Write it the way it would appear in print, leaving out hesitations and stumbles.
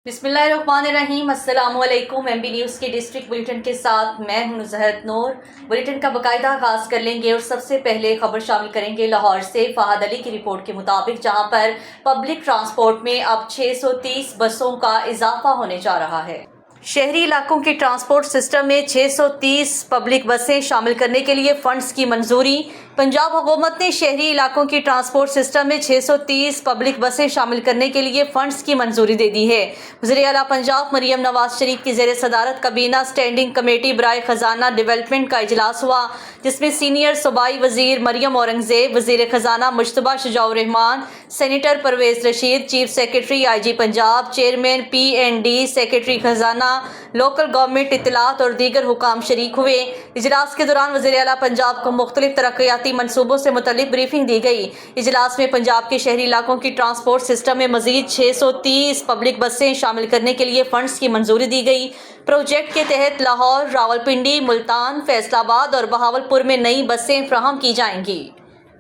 बिस्मिल्लाहिर्रहमानिर्रहीम। अस्सलामुअलैकुम। MB news के डिस्ट्रिक्ट बुलेटिन के साथ मैं हूं ज़हरत नूर। बुलेटिन का बाकायदा आगाज़ कर लेंगे और सबसे पहले खबर शामिल करेंगे लाहौर से फहद अली की रिपोर्ट के मुताबिक, जहां पर पब्लिक ट्रांसपोर्ट में अब 630 बसों का इजाफा होने जा रहा है। शहरी इलाकों के ट्रांसपोर्ट सिस्टम में 630 पब्लिक बसें शामिल करने के लिए फंड्स की मंजूरी। पंजाब हुकूमत ने शहरी इलाकों की ट्रांसपोर्ट सिस्टम में 630 पब्लिक बसें शामिल करने के लिए फंड्स की मंजूरी दे दी है। वज़ीर आला पंजाब मरियम नवाज शरीफ की ज़ेर सदारत कबीना स्टैंडिंग कमेटी बराए खजाना डेवलपमेंट का इजलास हुआ, जिसमें सीनियर सूबाई वज़ीर मरियम औरंगज़ेब, वज़ीर खजाना Mujtaba Shujaur Rehman, senator Pervez Rashid, chief secretary IG Punjab, chairman PND, secretary खजाना, लोकल गवर्नमेंट, इत्तलात और दीगर हुकाम शरीक हुए। इजलास के दौरान वज़ीर आला पंजाब को मुख्तलिफ तरक्याती मंसूबों से मुतल्लिक ब्रीफिंग दी गई। इजलास में पंजाब के शहरी इलाकों की ट्रांसपोर्ट सिस्टम में मजीद 630 पब्लिक बसें शामिल करने के लिए फंड्स की मंजूरी दी गई। प्रोजेक्ट के तहत लाहौर, रावलपिंडी, मुल्तान, फैसलाबाद और बहावलपुर में नई बसें फ्राहम की जाएंगी।